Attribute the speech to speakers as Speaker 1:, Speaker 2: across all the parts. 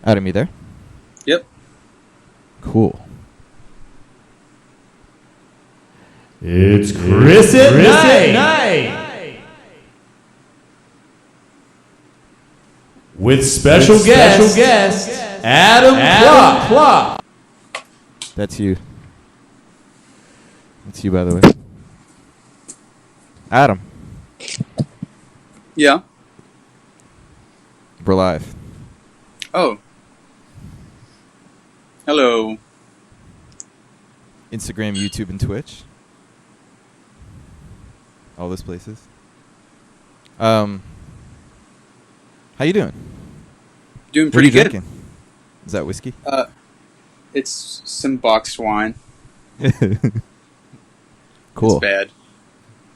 Speaker 1: Adam, you there?
Speaker 2: Yep.
Speaker 1: Cool.
Speaker 3: It's Chris at Night. With special guest Adam Klopp.
Speaker 1: That's you. That's you, by the way. Adam.
Speaker 2: Yeah.
Speaker 1: We're live.
Speaker 2: Oh. Hello.
Speaker 1: Instagram, YouTube, and Twitch. All those places. How you doing?
Speaker 2: Doing
Speaker 1: What are
Speaker 2: pretty
Speaker 1: you
Speaker 2: good.
Speaker 1: drinking? Is that whiskey?
Speaker 2: It's some boxed wine.
Speaker 1: Cool.
Speaker 2: It's bad.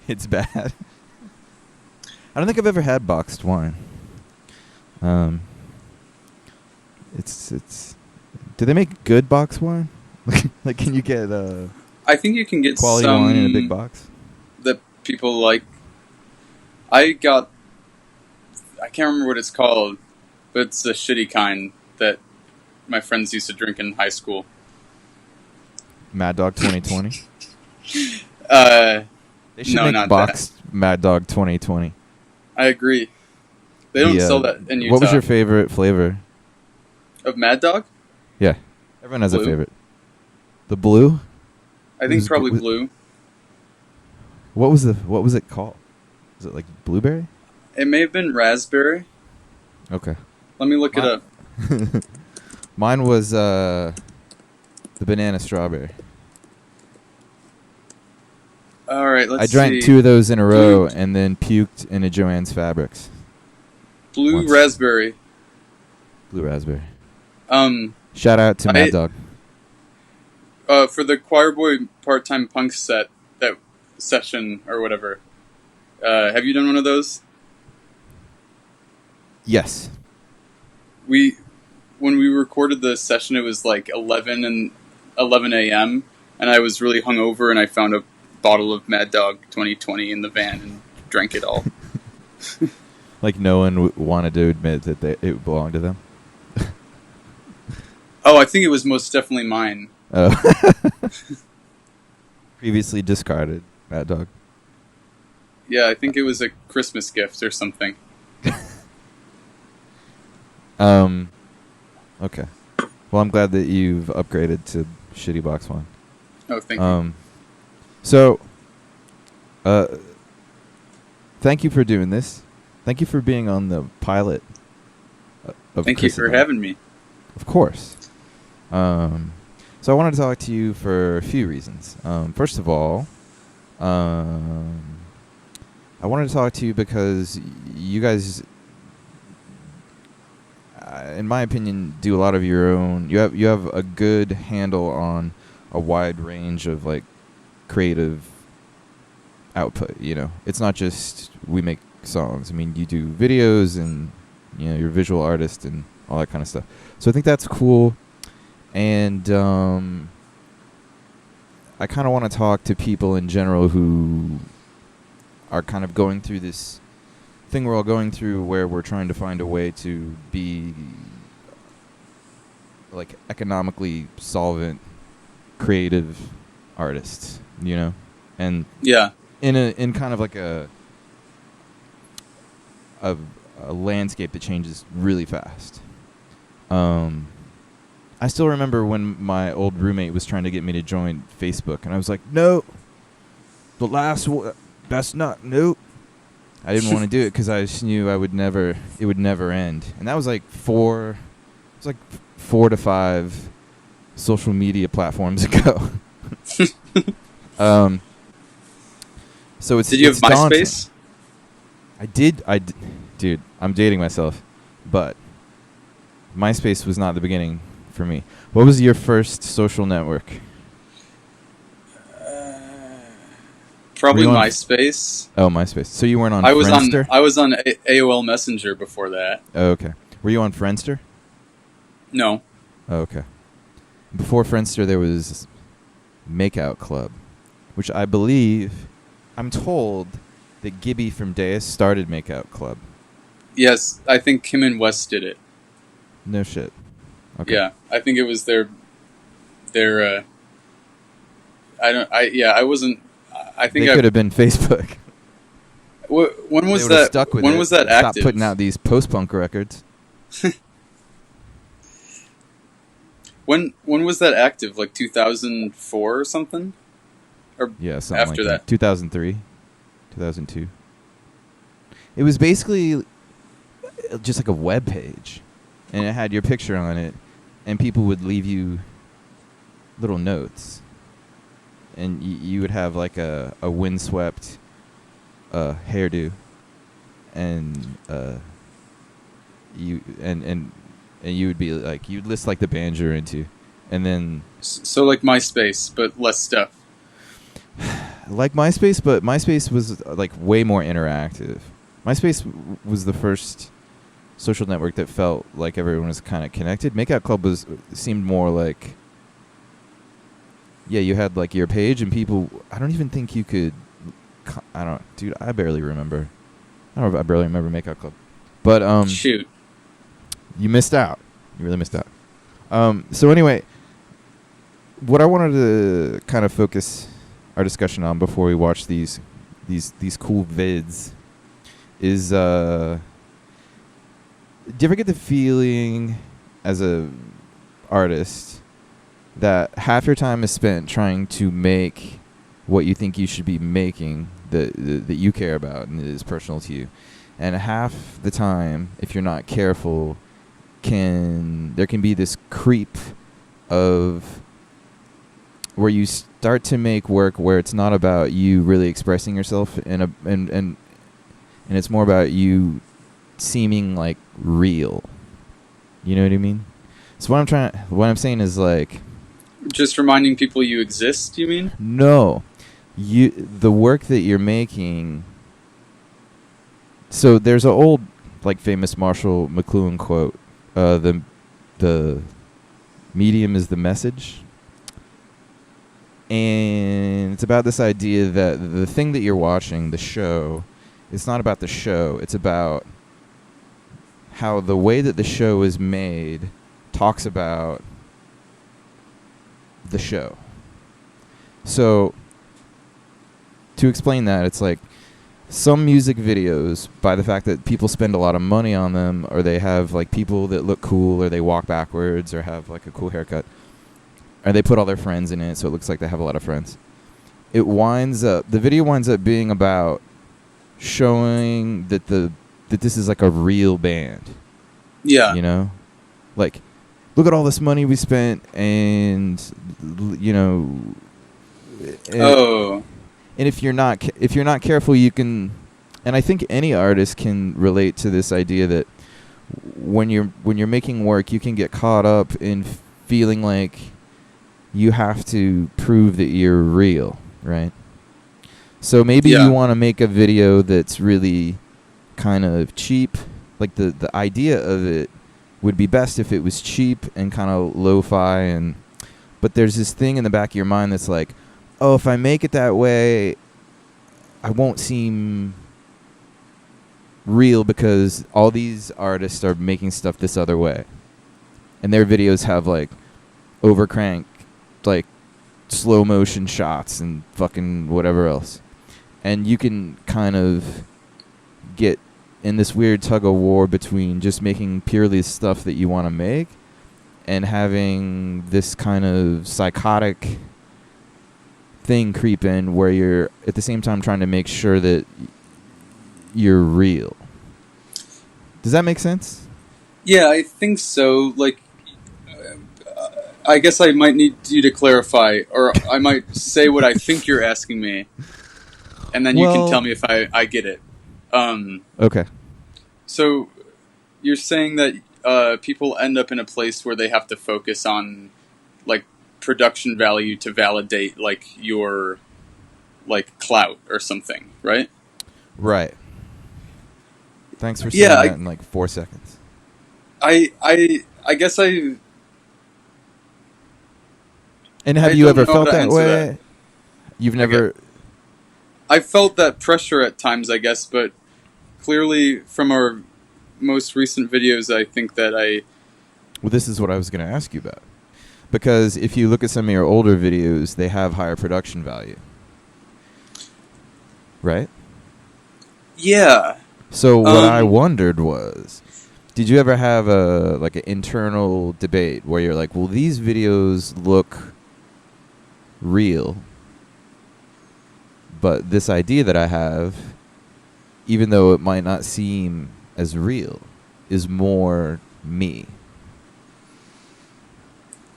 Speaker 1: It's bad. I don't think I've ever had boxed wine. It's. Do they make good boxed wine? Like, can you get
Speaker 2: I think you can get
Speaker 1: quality
Speaker 2: some
Speaker 1: wine in a big box?
Speaker 2: that people like. I can't remember what it's called, but it's the shitty kind that my friends used to drink in high school.
Speaker 1: Mad Dog 2020. They should
Speaker 2: No,
Speaker 1: make
Speaker 2: not
Speaker 1: boxed Mad Dog 2020.
Speaker 2: I agree. They don't sell that in Utah.
Speaker 1: What was your favorite flavor?
Speaker 2: Of Mad Dog?
Speaker 1: Yeah, everyone has
Speaker 2: Blue.
Speaker 1: a favorite. The blue?
Speaker 2: I think probably blue.
Speaker 1: What was it called? Was it like blueberry?
Speaker 2: It may have been raspberry.
Speaker 1: Okay.
Speaker 2: Let me look it up.
Speaker 1: Mine was the banana strawberry.
Speaker 2: All right, let's see.
Speaker 1: I drank 2 of those in a row
Speaker 2: Blue.
Speaker 1: and then puked in a Joann's Fabrics.
Speaker 2: Blue
Speaker 1: Once.
Speaker 2: raspberry.
Speaker 1: Blue raspberry. Shout out to Mad Dog.
Speaker 2: For the Choir Boy part-time punk set, that session or whatever. Have you done one of those?
Speaker 1: Yes.
Speaker 2: When we recorded the session, it was like 11 a.m. and I was really hungover, and I found a bottle of Mad Dog 2020 in the van and drank it all.
Speaker 1: Like no one wanted to admit that it belonged to them.
Speaker 2: Oh, I think it was most definitely mine.
Speaker 1: Oh. Previously discarded Mad Dog.
Speaker 2: Yeah, I think it was a Christmas gift or something.
Speaker 1: Okay. Well, I'm glad that you've upgraded to shitty box wine.
Speaker 2: Oh, thank you.
Speaker 1: So, thank you for doing this. Thank you for being on the pilot of
Speaker 2: Thank you for having me.
Speaker 1: Of course. So I wanted to talk to you for a few reasons. First of all, I wanted to talk to you because you guys, in my opinion, do a lot of your own. You have a good handle on a wide range of like creative output. You know, it's not just we make songs. I mean, you do videos and you're a visual artist and all that kind of stuff. So I think that's cool. And I kind of want to talk to people in general who are kind of going through this thing we're all going through where we're trying to find a way to be like economically solvent, creative artists, and
Speaker 2: yeah,
Speaker 1: in kind of like a landscape that changes really fast. I still remember when my old roommate was trying to get me to join Facebook, and I was like, no, that's not, nope. I didn't want to do it because I just knew it would never end. And that was like 4 to 5 social media platforms ago. So it's.
Speaker 2: Did you have
Speaker 1: daunting.
Speaker 2: MySpace?
Speaker 1: I did. Dude, I'm dating myself, but MySpace was not the beginning for me. What was your first social network?
Speaker 2: Probably MySpace.
Speaker 1: Oh, MySpace. So you weren't on
Speaker 2: I
Speaker 1: Friendster?
Speaker 2: I was on AOL Messenger before that.
Speaker 1: Oh, okay. Were you on Friendster?
Speaker 2: No.
Speaker 1: Oh, okay. Before Friendster, there was Makeout Club, which I believe, I'm told that Gibby from Deus started Makeout Club. Yes,
Speaker 2: I think Kim and West did it.
Speaker 1: No shit. Okay.
Speaker 2: Yeah, I think it was their. I wasn't. I think
Speaker 1: they could have been Facebook.
Speaker 2: When was
Speaker 1: they
Speaker 2: that?
Speaker 1: Stuck with
Speaker 2: when
Speaker 1: it.
Speaker 2: was that
Speaker 1: Stop
Speaker 2: active?
Speaker 1: putting out these post-punk records.
Speaker 2: When was that active? Like 2004 or something? Or
Speaker 1: yeah, something
Speaker 2: after
Speaker 1: like
Speaker 2: that.
Speaker 1: 2003, 2002. It was basically just like a web page, and it had your picture on it, and people would leave you little notes, and you would have like a windswept hairdo, and you would be like, you'd list like the band you're into, and then
Speaker 2: so like MySpace but less stuff.
Speaker 1: Like MySpace, but MySpace was like way more interactive. MySpace was the first social network that felt like everyone was kind of connected. Makeout Club seemed more like, yeah, you had like your page and people. I don't even think you could. Dude, I barely remember. I barely remember Makeout Club, but
Speaker 2: shoot,
Speaker 1: you missed out. You really missed out. So anyway, what I wanted to kind of focus our discussion on before we watch these cool vids is, do you ever get the feeling as a artist that half your time is spent trying to make what you think you should be making that you care about and is personal to you, and half the time, if you're not careful, there can be this creep of where you start to make work where it's not about you really expressing yourself and it's more about you seeming like real. You know what I mean? So what I'm saying is like,
Speaker 2: just reminding people you exist, you mean?
Speaker 1: No. The work that you're making. So there's an old like famous Marshall McLuhan quote, the medium is the message. And it's about this idea that the thing that you're watching, the show, it's not about the show. It's about how the way that the show is made talks about the show. So, to explain that, it's like some music videos, by the fact that people spend a lot of money on them, or they have like people that look cool, or they walk backwards, or have like a cool haircut, or they put all their friends in it, so it looks like they have a lot of friends. The video winds up being about showing that this is like a real band.
Speaker 2: Yeah.
Speaker 1: You know, like, look at all this money we spent, and you know. And if you're not careful, you can, and I think any artist can relate to this idea that when you're making work, you can get caught up in feeling like you have to prove that you're real, right? So maybe you want to make a video that's really kind of cheap. Like the idea of it would be best if it was cheap and kind of lo-fi, but there's this thing in the back of your mind that's like, oh, if I make it that way, I won't seem real because all these artists are making stuff this other way. And their videos have, like, overcrank, like, slow motion shots and fucking whatever else. And you can kind of get in this weird tug of war between just making purely stuff that you want to make and having this kind of psychotic thing creep in where you're at the same time trying to make sure that you're real. Does that make sense?
Speaker 2: Yeah, I think so. Like, I guess I might need you to clarify, or I might say what I think you're asking me, and then you can tell me if I get it.
Speaker 1: Okay.
Speaker 2: So, you're saying that people end up in a place where they have to focus on, like, production value to validate, like, your, like, clout or something, right?
Speaker 1: Right. Thanks for saying that in like 4 seconds.
Speaker 2: I guess I.
Speaker 1: And have you ever felt that way? You've never.
Speaker 2: I felt that pressure at times, I guess, but clearly from our most recent videos, I think that I.
Speaker 1: Well, this is what I was going to ask you about. Because if you look at some of your older videos, they have higher production value. Right?
Speaker 2: Yeah.
Speaker 1: So what I wondered was, did you ever have an internal debate where you're like, well, these videos look real, but this idea that I have, even though it might not seem as real, is more me.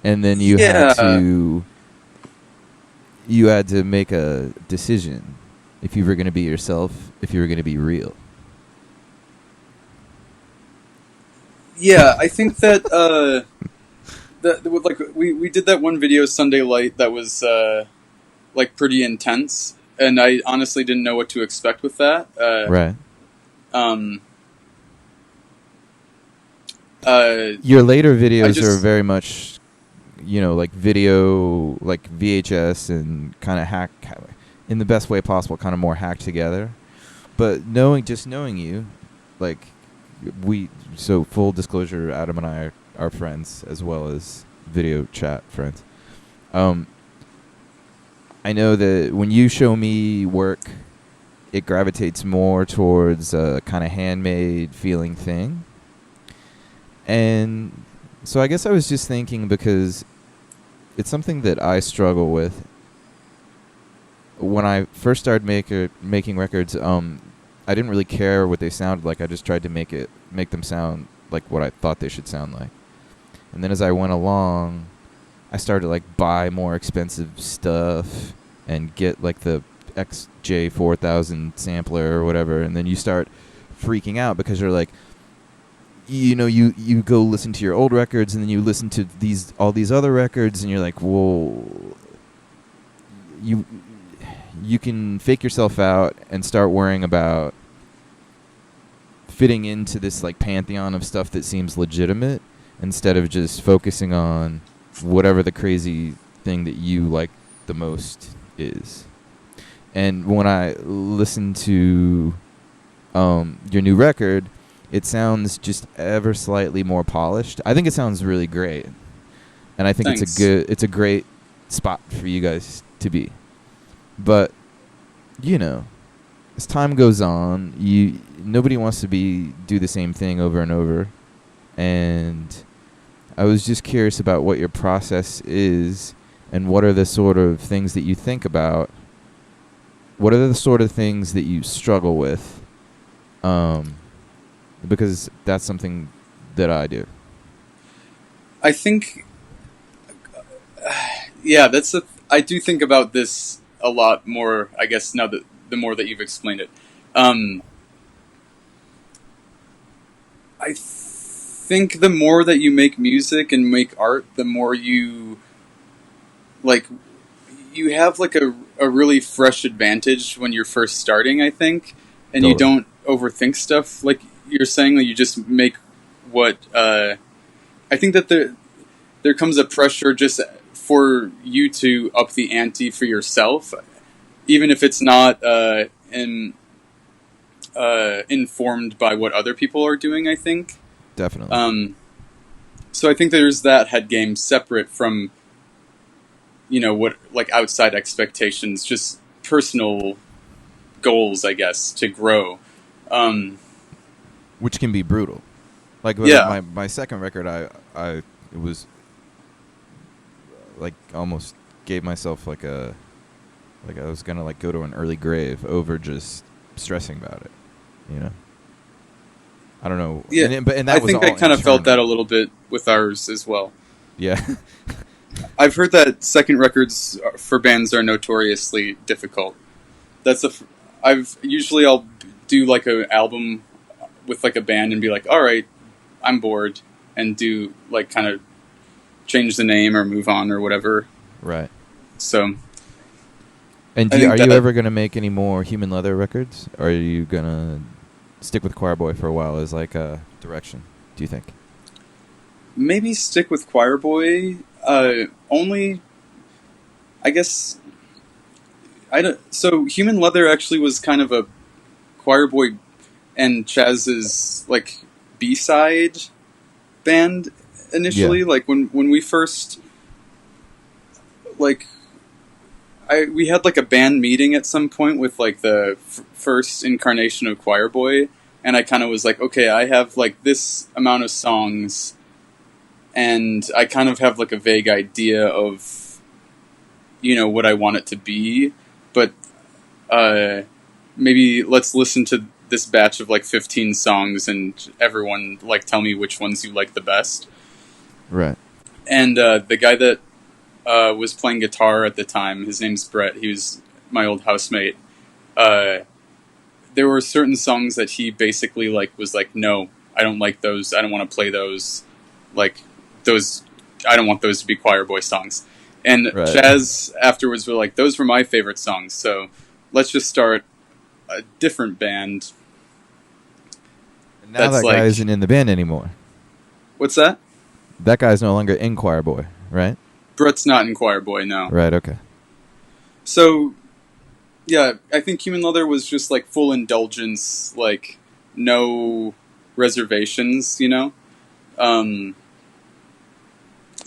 Speaker 1: And then you had to make a decision if you were going to be yourself, if you were going to be real.
Speaker 2: Yeah, I think that we did that one video Sunday Light that was like pretty intense, and I honestly didn't know what to expect with that.
Speaker 1: Right. Your later videos are very much, like video, like VHS and kind of hack in the best way possible, kind of more hacked together. But knowing you, like. So full disclosure, Adam and I are friends as well as video chat friends. I know that when you show me work, it gravitates more towards a kind of handmade feeling thing. And so I guess I was just thinking, because it's something that I struggle with. When I first started making records, I didn't really care what they sounded like. I just tried to make them sound like what I thought they should sound like. And then as I went along, I started to like buy more expensive stuff and get like the XJ4000 sampler or whatever. And then you start freaking out because you're like, you go listen to your old records and then you listen to all these other records and you're like, whoa, you can fake yourself out and start worrying about fitting into this like pantheon of stuff that seems legitimate instead of just focusing on whatever the crazy thing that you like the most is. And when I listen to your new record, it sounds just ever slightly more polished. I think it sounds really great. And I think it's a great spot for you guys to be. But as time goes on, nobody wants to do the same thing over and over, and I was just curious about what your process is and what are the sort of things that you think about. What are the sort of things that you struggle with? Because that's something that I do.
Speaker 2: I think, yeah, I do think about this a lot more, I guess, now that the more that you've explained it. I think the more that you make music and make art, the more you have like a really fresh advantage when you're first starting, I think, and
Speaker 1: Totally.
Speaker 2: you don't overthink stuff. Like you're saying, that you just make what. I think that there comes a pressure just for you to up the ante for yourself, even if it's not informed by what other people are doing. I think
Speaker 1: Definitely.
Speaker 2: so. I think there's that head game separate from what like outside expectations, just personal goals, I guess, to grow.
Speaker 1: Which can be brutal. Like with
Speaker 2: Yeah.
Speaker 1: my second record, it was like almost gave myself like I was gonna like go to an early grave over just stressing about it. I don't know.
Speaker 2: Yeah,
Speaker 1: And that
Speaker 2: I
Speaker 1: was
Speaker 2: think
Speaker 1: all
Speaker 2: I kind of felt that a
Speaker 1: internal.
Speaker 2: little bit with ours as well.
Speaker 1: Yeah.
Speaker 2: I've heard that second records for bands are notoriously difficult. I'll do like an album with like a band and be like, all right, I'm bored, and do like kind of change the name or move on or whatever.
Speaker 1: Right.
Speaker 2: So,
Speaker 1: And
Speaker 2: I think
Speaker 1: are you
Speaker 2: that-
Speaker 1: ever gonna make any more Human Leather records? Or are you gonna stick with Choir Boy for a while as like a direction? Do you think?
Speaker 2: maybe stick with Choir Boy. Only, I guess. I don't. So Human Leather actually was kind of a Choir Boy and Chaz's like B-side band initially.
Speaker 1: Yeah.
Speaker 2: Like when we first like. We had like a band meeting at some point with like the first incarnation of Choir Boy, and I kind of was like, okay, I have like this amount of songs, and I kind of have like a vague idea of, what I want it to be, but maybe let's listen to this batch of like 15 songs, and everyone like tell me which ones you like the best.
Speaker 1: Right.
Speaker 2: And the guy that was playing guitar at the time, his name's Brett, he was my old housemate. There were certain songs that he basically like was like, no, I don't like those, I don't want to play those, like those, I don't want those to be Choir Boy songs. And
Speaker 1: Right.
Speaker 2: Chaz afterwards were like, those were my favorite songs, so let's just start a different band.
Speaker 1: And now
Speaker 2: That's
Speaker 1: that
Speaker 2: like-
Speaker 1: guy isn't in the band anymore.
Speaker 2: What's that?
Speaker 1: That guy's no longer in Choir Boy, right?
Speaker 2: Brett's not in Choir Boy, no.
Speaker 1: Right, okay.
Speaker 2: So, yeah, I think Human Leather was just like full indulgence, like no reservations,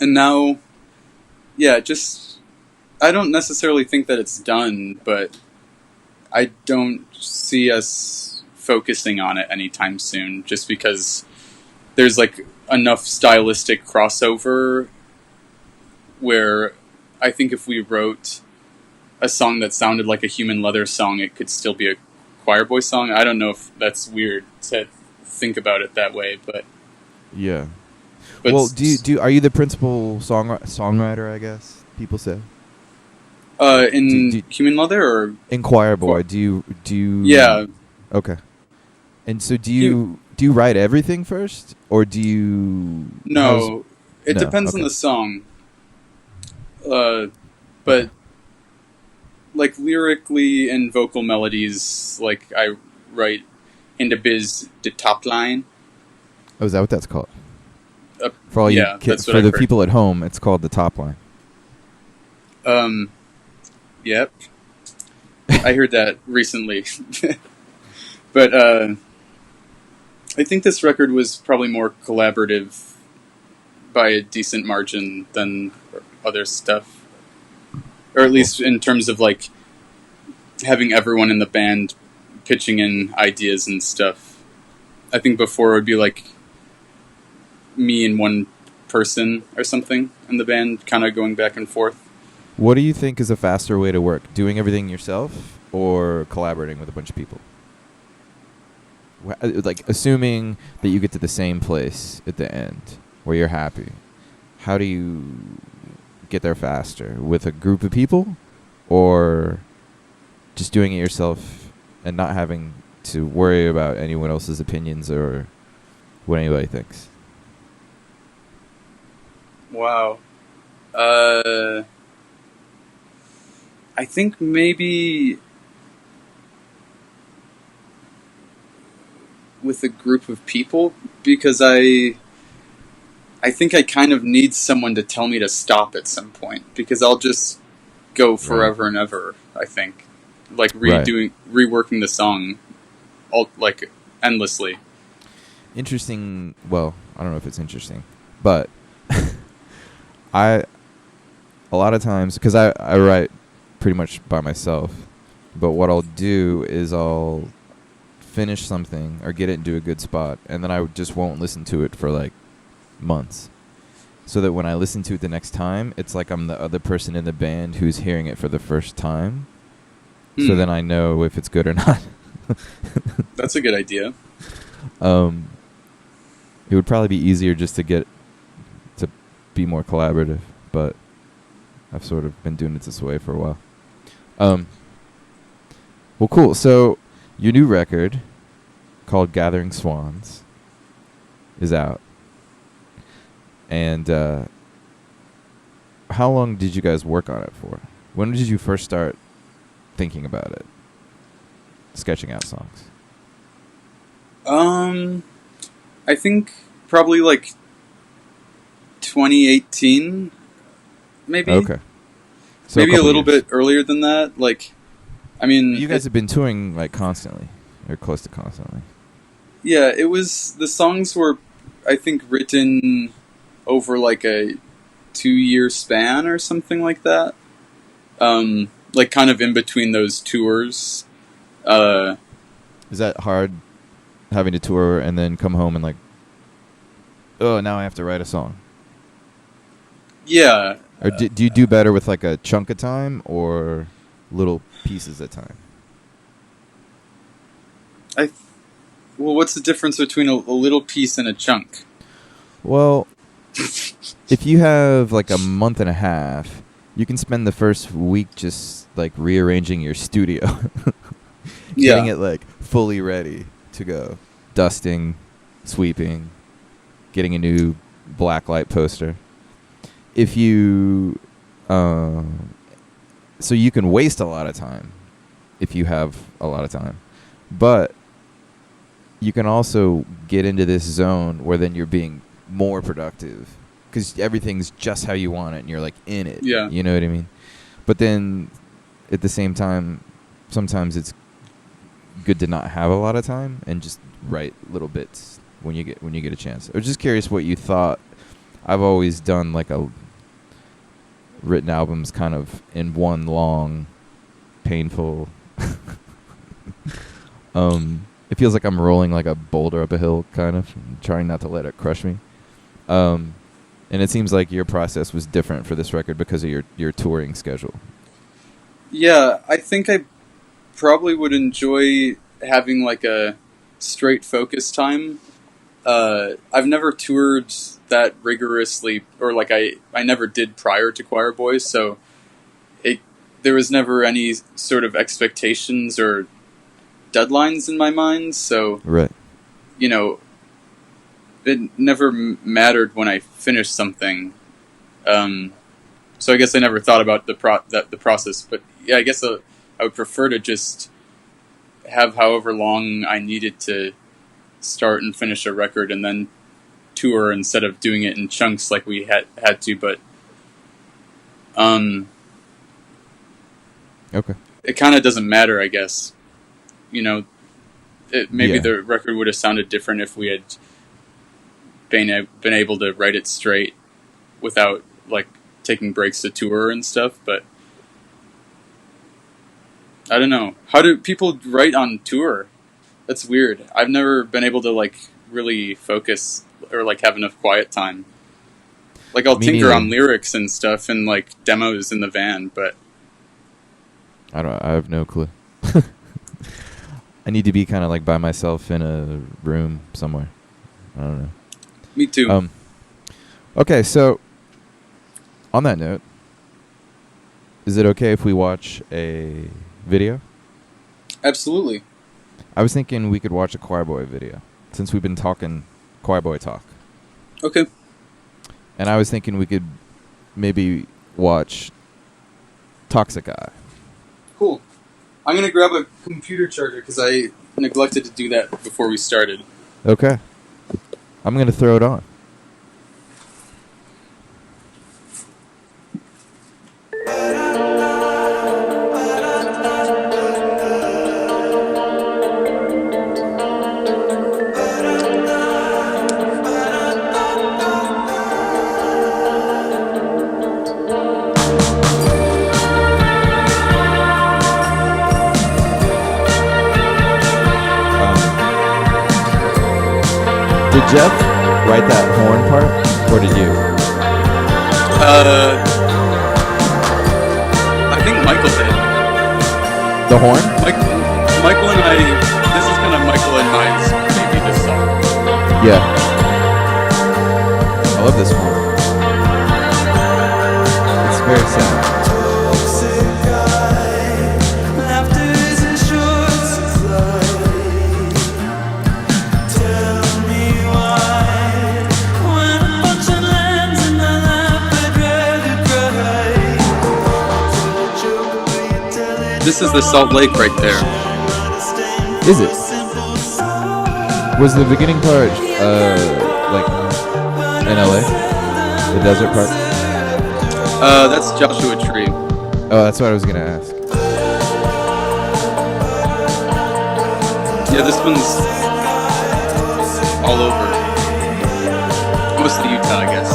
Speaker 2: And now, yeah, just I don't necessarily think that it's done, but I don't see us focusing on it anytime soon, just because there's like enough stylistic crossover where I think if we wrote a song that sounded like a Human Leather song, it could still be a Choir Boy song. I don't know if that's weird to think about it that way, but
Speaker 1: Yeah.
Speaker 2: but
Speaker 1: Well, are you the principal songwriter, I guess people say?
Speaker 2: in
Speaker 1: do-
Speaker 2: Human Leather or
Speaker 1: In Choir Boy, do you
Speaker 2: yeah,
Speaker 1: Okay. And so do you write everything first, or do you
Speaker 2: no, it
Speaker 1: No,
Speaker 2: depends on
Speaker 1: okay.
Speaker 2: the song. But like lyrically and vocal melodies, like I write into biz the top line.
Speaker 1: Oh, is that what that's called?
Speaker 2: Uh,
Speaker 1: For all
Speaker 2: yeah,
Speaker 1: you
Speaker 2: that's what
Speaker 1: for
Speaker 2: I've
Speaker 1: the
Speaker 2: heard.
Speaker 1: people at home, it's called the top line.
Speaker 2: Yep. I heard that recently. But I think this record was probably more collaborative by a decent margin than other stuff. Or at least in terms of like having everyone in the band pitching in ideas and stuff. I think before it would be like me and one person or something in the band, kind of going back and forth.
Speaker 1: What do you think is a faster way to work? Doing everything yourself or collaborating with a bunch of people? Like, assuming that you get to the same place at the end where you're happy, how do you get there faster? With a group of people, or just doing it yourself and not having to worry about anyone else's opinions or what anybody thinks?
Speaker 2: Wow. I think maybe with a group of people, because I think I kind of need someone to tell me to stop at some point, because I'll just go forever and ever, I think. Like reworking the song like endlessly.
Speaker 1: Interesting. Well, I don't know if it's interesting, but a lot of times, because I write pretty much by myself, but what I'll do is I'll finish something or get it into a good spot, and then I just won't listen to it for like months, so that when I listen to it the next time, it's like I'm the other person in the band who's hearing it for the first time. So then I know if it's good or not.
Speaker 2: That's a good idea.
Speaker 1: It would probably be easier just to be more collaborative, but I've sort of been doing it this way for a while. Well, cool. So your new record, called Gathering Swans, is out. And how long did you guys work on it for? When did you first start thinking about it? Sketching out songs.
Speaker 2: I think probably like 2018, maybe.
Speaker 1: Okay. So
Speaker 2: maybe a little
Speaker 1: years.
Speaker 2: bit earlier than that. Like, I mean,
Speaker 1: you guys have been touring like constantly, or close to constantly.
Speaker 2: Yeah, the songs were, I think, written over like a 2-year span or something like that. Like kind of in between those tours.
Speaker 1: Is that hard, having to tour and then come home and like, oh, now I have to write a song?
Speaker 2: Yeah.
Speaker 1: Or do you do better with like a chunk of time or little pieces at a time?
Speaker 2: Well, what's the difference between a little piece and a chunk?
Speaker 1: Well, if you have like a month and a half, you can spend the first week just like rearranging your studio. Getting it like fully ready to go. Dusting, sweeping, getting a new blacklight poster. If you... so you can waste a lot of time if you have a lot of time. But you can also get into this zone where then you're being more productive, because everything's just how you want it and you're like in it.
Speaker 2: Yeah.
Speaker 1: You know what I mean? But then at the same time, sometimes it's good to not have a lot of time and just write little bits when you get a chance. I was just curious what you thought. I've always done like written albums kind of in one long, painful. It feels like I'm rolling like a boulder up a hill, kind of trying not to let it crush me. And it seems like your process was different for this record because of your touring schedule.
Speaker 2: Yeah, I think I probably would enjoy having like a straight focus time. I've never toured that rigorously, or like I never did prior to Choir Boys, so there was never any sort of expectations or deadlines in my mind, so
Speaker 1: right.
Speaker 2: You know, it never mattered when I finished something. So I guess I never thought about the process, but yeah, I guess I would prefer to just have however long I needed to start and finish a record and then tour instead of doing it in chunks like we had to, but
Speaker 1: okay.
Speaker 2: It kind of doesn't matter, I guess. You know, maybe the record would have sounded different if we had been able to write it straight without like taking breaks to tour and stuff, but I don't know. How do people write on tour? That's weird. I've never been able to like really focus or like have enough quiet time. Like, I'll
Speaker 1: Me
Speaker 2: tinker
Speaker 1: neither.
Speaker 2: on lyrics and stuff and, like, demos in the van, but...
Speaker 1: I have no clue. I need to be kind of like by myself in a room somewhere. I don't know.
Speaker 2: Me too.
Speaker 1: Okay, so on that note, is it okay if we watch a video?
Speaker 2: Absolutely.
Speaker 1: I was thinking we could watch a Choir Boy video since we've been talking Choir Boy talk.
Speaker 2: Okay.
Speaker 1: And I was thinking we could maybe watch Toxic Eye.
Speaker 2: Cool. I'm going to grab a computer charger because I neglected to do that before we started.
Speaker 1: Okay. I'm going to throw it on. Did Jeff write that horn part, or did you?
Speaker 2: I think Michael did.
Speaker 1: The horn?
Speaker 2: Michael and I, this is kind of Michael and I's baby, this song.
Speaker 1: Yeah. I love this horn. It's very sad.
Speaker 2: This is the Salt Lake right there.
Speaker 1: Is it? Was the beginning part, like, in LA? The desert part?
Speaker 2: That's Joshua Tree.
Speaker 1: Oh, that's what I was gonna ask.
Speaker 2: Yeah, this one's all over. Mostly Utah, I guess.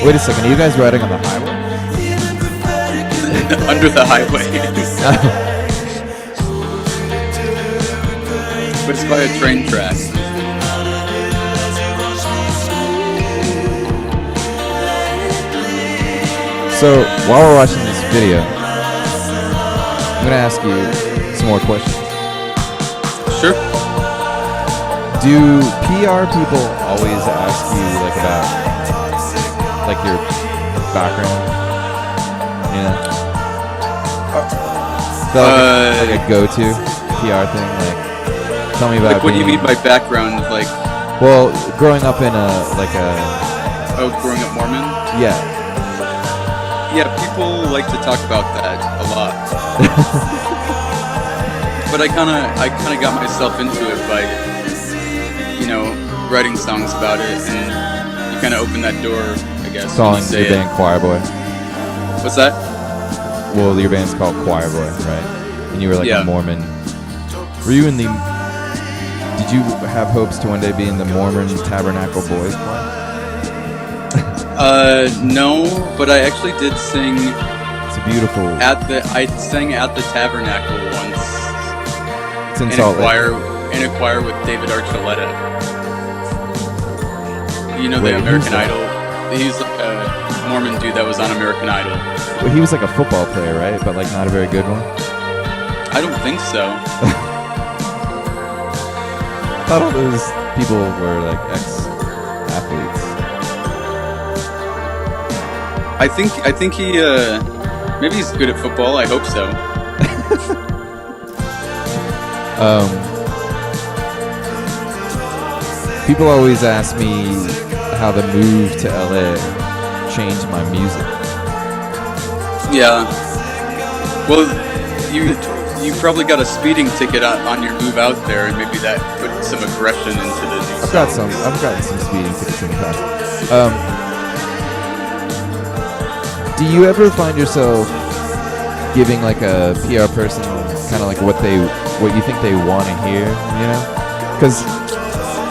Speaker 1: Wait a second, are you guys riding on the highway?
Speaker 2: Under the highway. But it's by a train track.
Speaker 1: So, while we're watching this video, I'm gonna ask you some more questions.
Speaker 2: Sure.
Speaker 1: Do PR people always ask you, like, about, like, your background? You know? Like a go-to PR thing? Like, tell me about
Speaker 2: Like, what do you mean by background? Like,
Speaker 1: well, growing up in growing
Speaker 2: up Mormon?
Speaker 1: Yeah.
Speaker 2: Yeah, people like to talk about that a lot. But I kind of got myself into it by, writing songs about it, and you kind of open that door, I guess.
Speaker 1: Calling your band Choir Boy.
Speaker 2: What's that?
Speaker 1: Well, your band's called Choir Boy, right? And you were like
Speaker 2: Yeah.
Speaker 1: a Mormon. Were you in the... Did you have hopes to one day be in the Mormon Tabernacle Boys Choir?
Speaker 2: No, but I actually did sing
Speaker 1: It's a beautiful...
Speaker 2: I sang at the Tabernacle once.
Speaker 1: It's in
Speaker 2: in
Speaker 1: Salt
Speaker 2: a
Speaker 1: Lake.
Speaker 2: choir with David Archuleta. You know,
Speaker 1: Wait,
Speaker 2: the
Speaker 1: who's
Speaker 2: American
Speaker 1: that?
Speaker 2: Idol. He's like a Mormon dude that was on American Idol.
Speaker 1: Well, he was like a football player, right? But like not a very good one.
Speaker 2: I don't think so.
Speaker 1: I thought all those people were like ex-athletes.
Speaker 2: I think he maybe he's good at football. I hope so.
Speaker 1: People always ask me how the move to LA changed my music.
Speaker 2: Yeah. Well, you probably got a speeding ticket on your move out there, and maybe that put some aggression into the new
Speaker 1: I've gotten some speeding tickets in the past. Do you ever find yourself giving like a PR person kind of like what you think they want to hear, you know? Because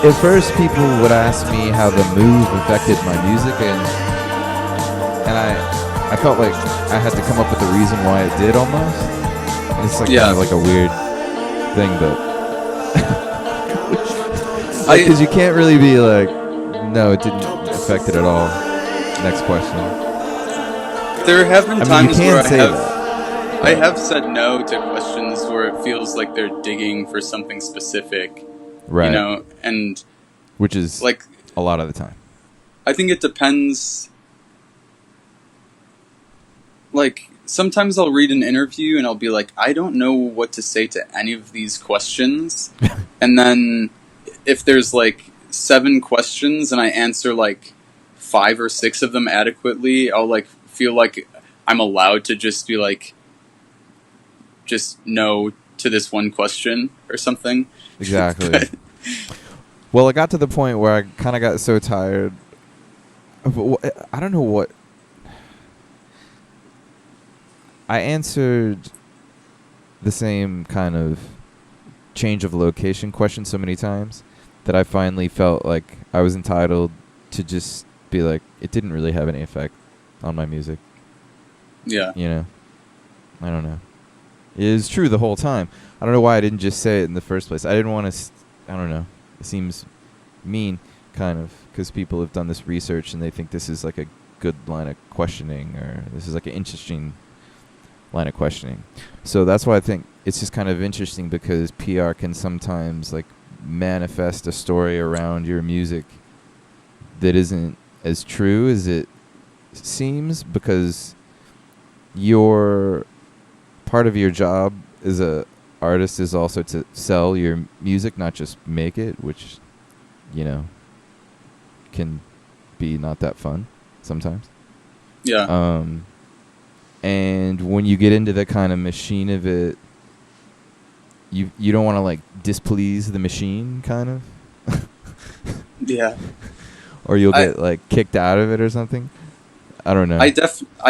Speaker 1: at first people would ask me how the move affected my music, and I felt like I had to come up with a reason why it did almost. And it's like kind of like a weird thing, but because you can't really be like, no, it didn't affect it at all. Next question.
Speaker 2: There have been times where
Speaker 1: that.
Speaker 2: I have said no to questions where it feels like they're digging for something specific,
Speaker 1: right?
Speaker 2: You know, and
Speaker 1: which is
Speaker 2: like
Speaker 1: a lot of the time.
Speaker 2: I think it depends. Like, sometimes I'll read an interview and I'll be like, I don't know what to say to any of these questions. And then if there's like 7 questions and I answer like 5 or 6 of them adequately, I'll like feel like I'm allowed to just be like, just no to this one question or something.
Speaker 1: Exactly. Well, it got to the point where I kind of got so tired. I don't know what. I answered the same kind of change of location question so many times that I finally felt like I was entitled to just be like, it didn't really have any effect on my music.
Speaker 2: Yeah.
Speaker 1: You know? I don't know. It was true the whole time. I don't know why I didn't just say it in the first place. I didn't want to, I don't know. It seems mean, kind of, because people have done this research and they think this is like a good line of questioning, or this is like an interesting line of questioning. So that's why I think it's just kind of interesting, because PR can sometimes like manifest a story around your music that isn't as true as it seems, because your part of your job as a artist is also to sell your music, not just make it, which, you know, can be not that fun sometimes.
Speaker 2: Yeah.
Speaker 1: And when you get into the kind of machine of it, you don't want to like displease the machine, kind of.
Speaker 2: Yeah.
Speaker 1: Or you'll get like kicked out of it or something. I don't know.
Speaker 2: I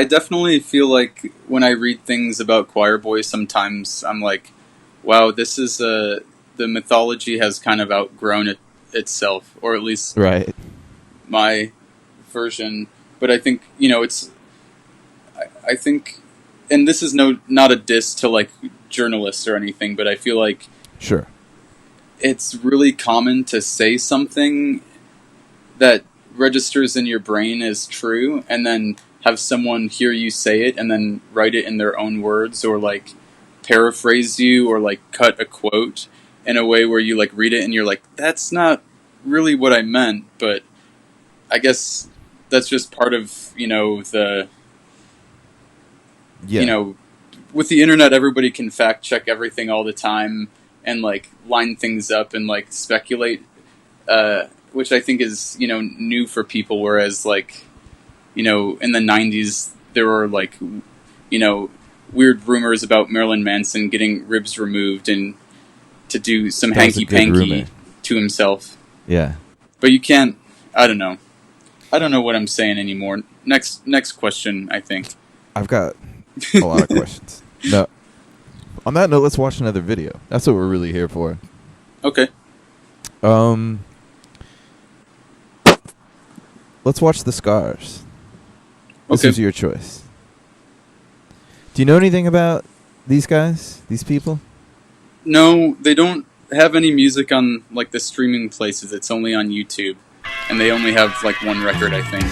Speaker 2: definitely feel like when I read things about Choir Boy, sometimes I'm like, wow, this is the mythology has kind of outgrown itself, or at least
Speaker 1: right.
Speaker 2: my version. But I think, you know, I think, and this is not a diss to like journalists or anything, but I feel like
Speaker 1: sure,
Speaker 2: it's really common to say something that registers in your brain as true, and then have someone hear you say it and then write it in their own words, or like paraphrase you, or like cut a quote in a way where you like read it and you're like, that's not really what I meant. But I guess that's just part of, you know, you know, with the internet, everybody can fact check everything all the time and like line things up and like speculate, which I think is, you know, new for people. Whereas like, you know, in the 90s, there were like, you know, weird rumors about Marilyn Manson getting ribs removed and to do some hanky-panky to himself.
Speaker 1: Yeah.
Speaker 2: But you can't, I don't know what I'm saying anymore. Next question, I think.
Speaker 1: I've got a lot of questions. No. On that note, let's watch another video. That's what we're really here for.
Speaker 2: Okay.
Speaker 1: Let's watch The Scars. This
Speaker 2: Okay.
Speaker 1: is your choice. Do you know anything about these guys? These people?
Speaker 2: No, they don't have any music on like the streaming places. It's only on YouTube, and they only have like one record, I think.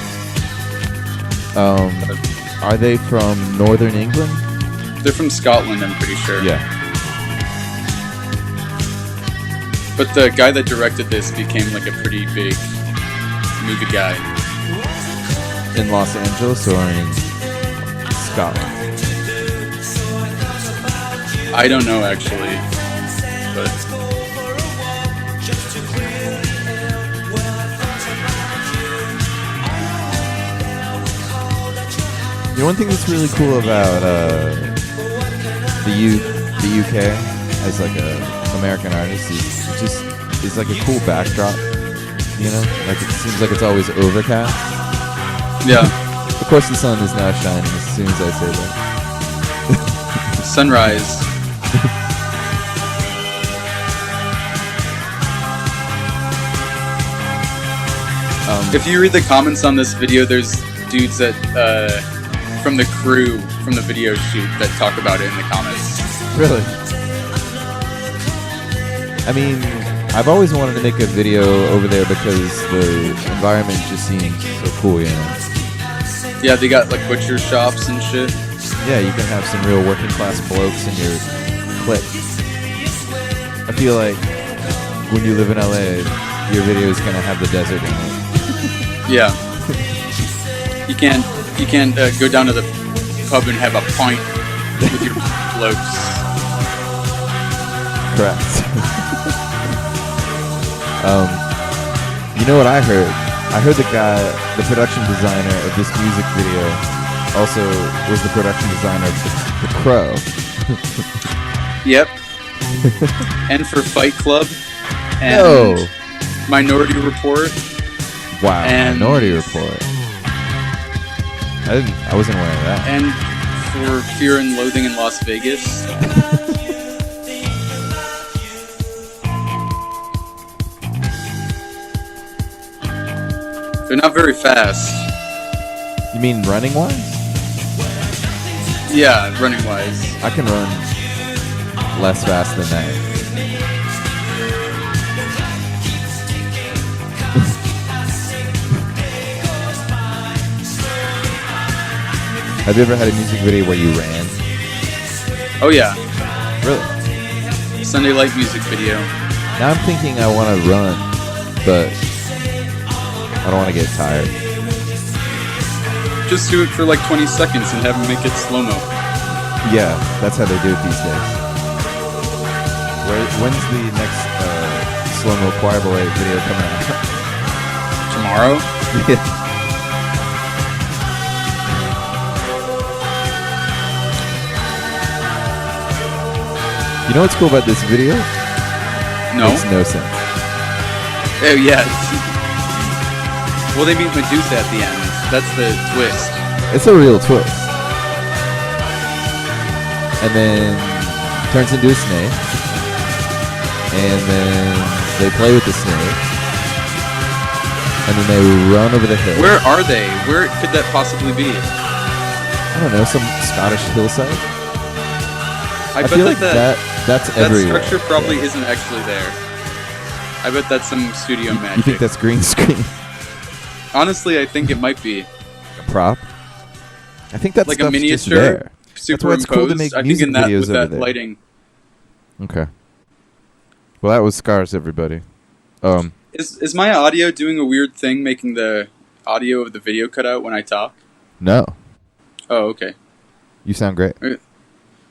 Speaker 1: Are they from Northern England?
Speaker 2: They're from Scotland, I'm pretty sure.
Speaker 1: Yeah.
Speaker 2: But the guy that directed this became like a pretty big movie guy.
Speaker 1: In Los Angeles or in Scotland?
Speaker 2: I don't know actually, but
Speaker 1: You know, one thing that's really cool about the UK as like a American artist is like a cool backdrop. You know, like it seems like it's always overcast.
Speaker 2: yeah,
Speaker 1: Of course, the sun is now shining as soon as I say that.
Speaker 2: sunrise. If you read the comments on this video, there's dudes that from the crew from the video shoot that talk about it in the comments.
Speaker 1: Really? I mean, I've always wanted to make a video over there because the environment just seems so cool, you know?
Speaker 2: Yeah, they got like butcher shops and shit.
Speaker 1: Yeah, you can have some real working class blokes in your clique. I feel like when you live in LA, your video is gonna have the desert in it.
Speaker 2: Yeah. You can't go down to the pub and have a pint with your blokes.
Speaker 1: Correct. You know what I heard? I heard the production designer of this music video, also was the production designer of The Crow.
Speaker 2: Yep. And for Fight Club. And Minority Report.
Speaker 1: Wow,
Speaker 2: and
Speaker 1: Minority Report. I wasn't aware of that.
Speaker 2: And for Fear and Loathing in Las Vegas. They're not very fast.
Speaker 1: You mean running wise?
Speaker 2: Yeah, running wise.
Speaker 1: I can run less fast than that. Have you ever had a music video where you ran?
Speaker 2: Oh yeah.
Speaker 1: Really?
Speaker 2: Sunday Light music video.
Speaker 1: Now I'm thinking I want to run, but I don't want to get tired.
Speaker 2: Just do it for like 20 seconds and have them make it slow-mo.
Speaker 1: Yeah, that's how they do it these days. When's the next slow-mo choir ballet video coming out?
Speaker 2: Tomorrow?
Speaker 1: Yeah. You know what's cool about this video?
Speaker 2: No.
Speaker 1: Makes no sense.
Speaker 2: Oh, yeah. Well, they meet Medusa at the end. That's the twist.
Speaker 1: It's a real twist. And then turns into a snake. And then they play with the snake. And then they run over the hill.
Speaker 2: Where are they? Where could that possibly be?
Speaker 1: I don't know, some Scottish hillside?
Speaker 2: I
Speaker 1: feel like that's everywhere.
Speaker 2: That structure probably isn't actually there. I bet that's some studio magic.
Speaker 1: You think that's green screen?
Speaker 2: Honestly, I think it might be.
Speaker 1: A prop? I think that's
Speaker 2: like
Speaker 1: stuff's
Speaker 2: a miniature
Speaker 1: just there.
Speaker 2: superimposed.
Speaker 1: That's why it's cool to make
Speaker 2: I think
Speaker 1: music
Speaker 2: in that
Speaker 1: videos
Speaker 2: with
Speaker 1: over
Speaker 2: that
Speaker 1: there.
Speaker 2: lighting.
Speaker 1: Okay. Well, that was Scars, everybody.
Speaker 2: Is my audio doing a weird thing, making the audio of the video cut out when I talk?
Speaker 1: No.
Speaker 2: Oh, okay.
Speaker 1: You sound great.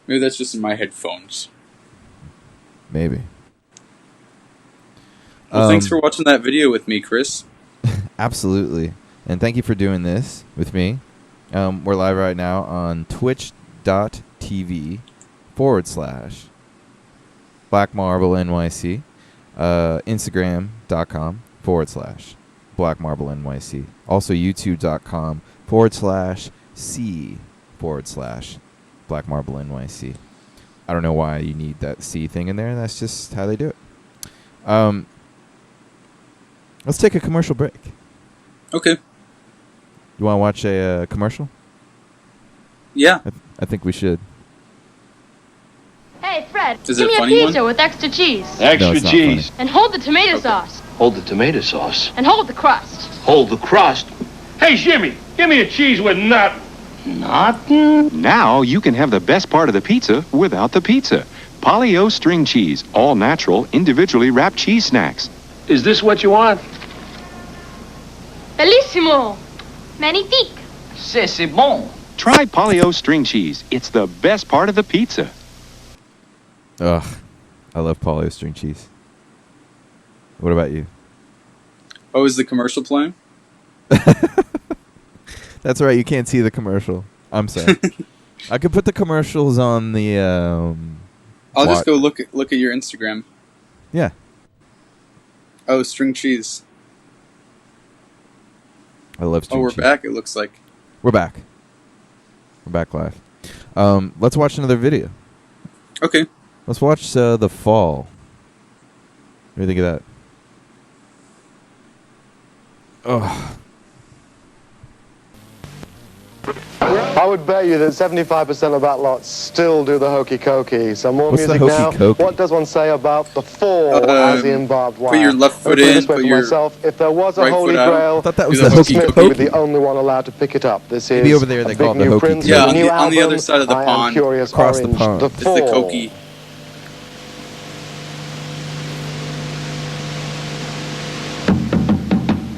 Speaker 2: Maybe that's just in my headphones.
Speaker 1: Maybe.
Speaker 2: Well, thanks for watching that video with me, Chris.
Speaker 1: Absolutely. And thank you for doing this with me. We're live right now on twitch.tv/Black Marble NYC. Instagram.com/Black Marble NYC. Also YouTube.com/C/Black Marble NYC. I don't know why you need that C thing in there. That's just how they do it. Let's take a commercial break.
Speaker 2: Okay.
Speaker 1: You want to watch a commercial?
Speaker 2: Yeah.
Speaker 1: I think we should.
Speaker 4: Hey, Fred,
Speaker 2: Is
Speaker 4: give
Speaker 2: it
Speaker 4: me
Speaker 2: a
Speaker 4: a
Speaker 2: funny
Speaker 4: pizza
Speaker 2: one?
Speaker 4: with extra cheese.
Speaker 1: No,
Speaker 5: Extra
Speaker 1: it's not
Speaker 5: cheese.
Speaker 4: And hold the tomato sauce.
Speaker 5: Hold the tomato sauce.
Speaker 4: And hold the crust.
Speaker 5: Hold the crust.
Speaker 3: Hey, Jimmy, give me a cheese with nut.
Speaker 5: Nothing.
Speaker 6: Now you can have the best part of the pizza without the pizza. Polly-O string cheese, all natural, individually wrapped cheese snacks.
Speaker 3: Is this what you want?
Speaker 4: Bellissimo. Magnifique.
Speaker 5: C'est bon.
Speaker 6: Try Polly-O string cheese. It's the best part of the pizza.
Speaker 1: Ugh. I love Polly-O string cheese. What about you?
Speaker 2: Oh, is the commercial playing?
Speaker 1: That's right. You can't see the commercial. I'm sorry. I could put the commercials on the.
Speaker 2: I'll just go look at your Instagram.
Speaker 1: Yeah.
Speaker 2: Oh, string cheese.
Speaker 1: I love string
Speaker 2: Oh, we're
Speaker 1: cheese.
Speaker 2: back. It looks like.
Speaker 1: We're back. We're back live. Let's watch another video.
Speaker 2: Okay.
Speaker 1: Let's watch The Fall. What do you think of that? Ugh.
Speaker 7: would bet you that 75% of that lot still do the hokey cokey. So more
Speaker 1: What's the
Speaker 7: music now.
Speaker 1: hokey-cokey?
Speaker 7: What does one say about the fall as in barbed wire?
Speaker 2: Put your left foot
Speaker 7: Let me put it
Speaker 2: in,
Speaker 7: this way
Speaker 2: put
Speaker 7: for
Speaker 2: your
Speaker 7: myself. If there was a
Speaker 2: right
Speaker 7: holy
Speaker 2: foot out.
Speaker 7: grail,
Speaker 1: I thought that was
Speaker 2: Do
Speaker 1: the
Speaker 2: the
Speaker 1: hokey
Speaker 7: Smith
Speaker 2: hokey-cokey.
Speaker 7: would be the only one allowed to pick it up. This
Speaker 1: Maybe
Speaker 7: is
Speaker 1: over there they
Speaker 7: a
Speaker 1: call
Speaker 7: big
Speaker 1: it the
Speaker 7: new
Speaker 1: hokey
Speaker 7: print,
Speaker 1: cokey.
Speaker 2: Yeah,
Speaker 7: a new
Speaker 2: on the
Speaker 7: album.
Speaker 2: other side of the
Speaker 7: I am
Speaker 2: pond.
Speaker 7: Curious
Speaker 1: Across the
Speaker 7: Orange,
Speaker 1: pond.
Speaker 7: The
Speaker 2: It's the
Speaker 7: Fall.
Speaker 2: Cokie.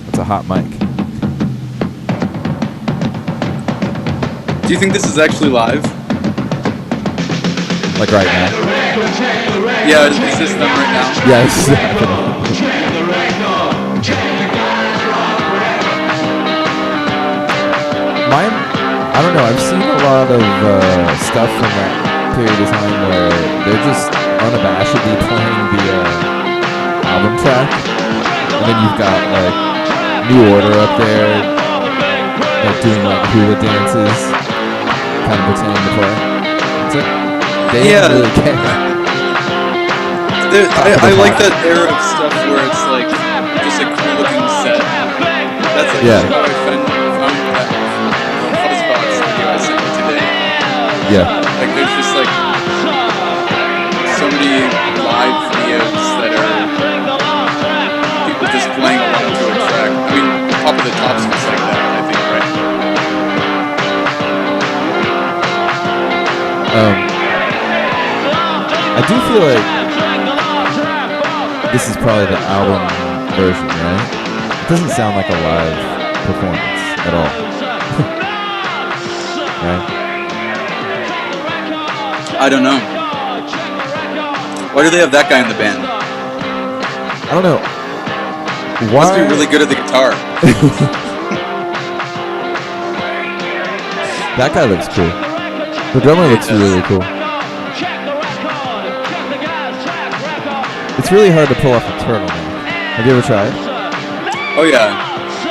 Speaker 1: That's a hot mic.
Speaker 2: Do you think this is actually live?
Speaker 1: Like right now.
Speaker 2: Yeah, is this them right now?
Speaker 1: Yeah, this is happening. Mine, I don't know. I've seen a lot of stuff from that period of time where they're just unabashedly playing the album track, and then you've got like New Order up there, like doing like hula dances, kind of pretending to play. It's like they don't really care.
Speaker 2: I like that era of stuff where it's like just a cool looking set. That's like
Speaker 1: Yeah.
Speaker 2: how I found that Fuzzbox video I sent you today.
Speaker 1: Yeah.
Speaker 2: Like there's just like so many live videos that are people just playing along to a track. I mean, Pop of the Tops was like that, I think, right?
Speaker 1: I do feel like this is probably the album version, right? It doesn't sound like a live performance at all. Right?
Speaker 2: I don't know. Why do they have that guy in the band?
Speaker 1: I don't know.
Speaker 2: Must be
Speaker 1: Why?
Speaker 2: really good at the guitar.
Speaker 1: That guy looks cool. The drummer looks
Speaker 2: does.
Speaker 1: really cool. It's really hard to pull off a turtleneck. Have you ever tried?
Speaker 2: Oh yeah,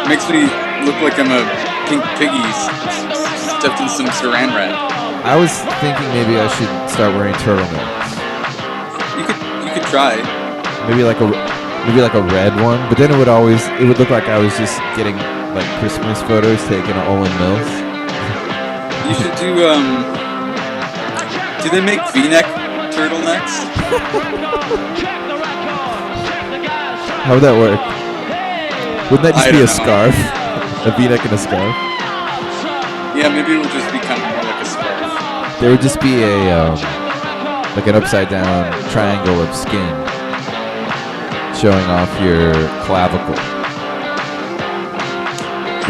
Speaker 2: makes me look like I'm a pink piggy stuffed in some saran wrap.
Speaker 1: I was thinking maybe I should start wearing turtlenecks.
Speaker 2: You could try.
Speaker 1: Maybe like a red one, but then it would look like I was just getting like Christmas photos taken at Olin Mills.
Speaker 2: You should do they make V-neck turtlenecks?
Speaker 1: How would that work? Wouldn't that just
Speaker 2: I
Speaker 1: be a
Speaker 2: don't know.
Speaker 1: scarf? A V-neck and a scarf?
Speaker 2: Yeah, maybe it would just be kind of more like a scarf.
Speaker 1: There would just be a like an upside down triangle of skin showing off your clavicle.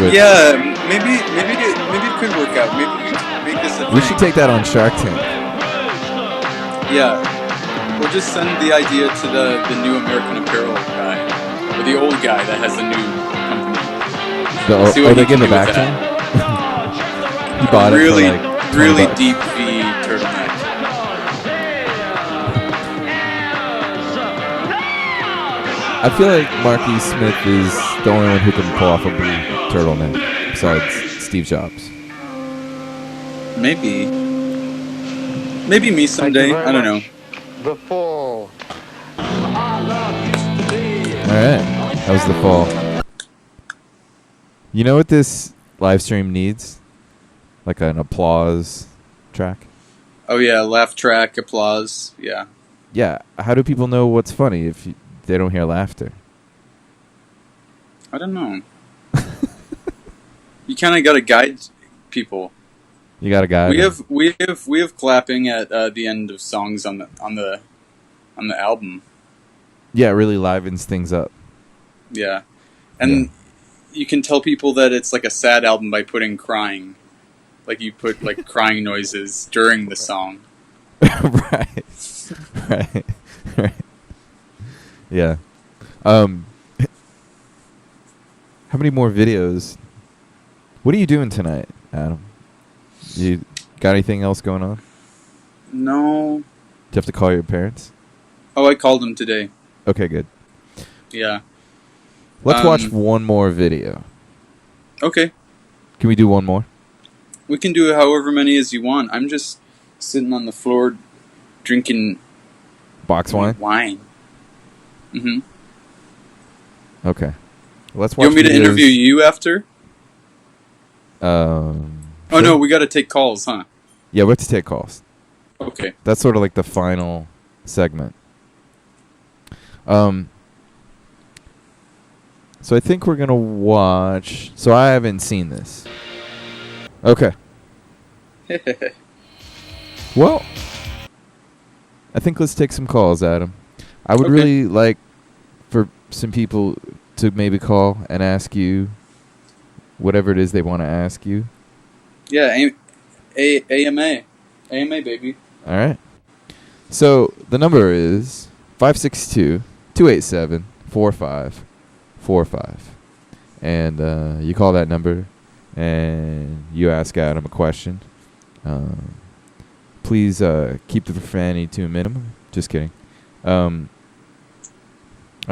Speaker 1: Which
Speaker 2: Yeah, maybe it could work out. Maybe we could make this a thing.
Speaker 1: we should take that on Shark Tank.
Speaker 2: Yeah, or just send the idea to the new American Apparel guy, or the old guy that has a new company. See what
Speaker 1: They
Speaker 2: he
Speaker 1: give
Speaker 2: can
Speaker 1: it
Speaker 2: do
Speaker 1: back
Speaker 2: with
Speaker 1: to
Speaker 2: that.
Speaker 1: him? He bought
Speaker 2: really,
Speaker 1: it for like $20.
Speaker 2: really deep V turtleneck.
Speaker 1: I feel like Marquis Smith is the only one who can pull off a blue turtleneck besides Steve Jobs.
Speaker 2: Maybe me someday. I don't know.
Speaker 7: The Fall.
Speaker 1: Alright, that was the fall. You know what this live stream needs? Like an applause track?
Speaker 2: Oh yeah, laugh track, applause. Yeah.
Speaker 1: Yeah, how do people know what's funny if they don't hear laughter?
Speaker 2: I don't know. You kind of got to guide people.
Speaker 1: You got a guy.
Speaker 2: We have clapping at the end of songs on the album.
Speaker 1: Yeah, it really livens things up.
Speaker 2: Yeah, and you can tell people that it's like a sad album by putting crying, like you put like crying noises during the song.
Speaker 1: right. Yeah. How many more videos? What are you doing tonight, Adam? You got anything else going on?
Speaker 2: No.
Speaker 1: Do you have to call your parents?
Speaker 2: Oh, I called them today.
Speaker 1: Okay, good.
Speaker 2: Yeah.
Speaker 1: Let's watch one more video.
Speaker 2: Okay.
Speaker 1: Can we do one more?
Speaker 2: We can do however many as you want. I'm just sitting on the floor drinking
Speaker 1: Box wine?
Speaker 2: Mm-hmm.
Speaker 1: Okay. Let's watch
Speaker 2: You want me to
Speaker 1: videos.
Speaker 2: interview you after? Oh, no, we got to take calls, huh?
Speaker 1: Yeah, we have to take calls.
Speaker 2: Okay.
Speaker 1: That's sort of like the final segment. So I think we're going to watch... So I haven't seen this. Okay. Well, I think let's take some calls, Adam. I would
Speaker 2: Okay.
Speaker 1: really like for some people to maybe call and ask you whatever it is they want to ask you.
Speaker 2: Yeah, AMA. AMA, baby.
Speaker 1: All right. So the number is 562-287-4545. And you call that number and you ask Adam a question. Please keep the profanity to a minimum. Just kidding. I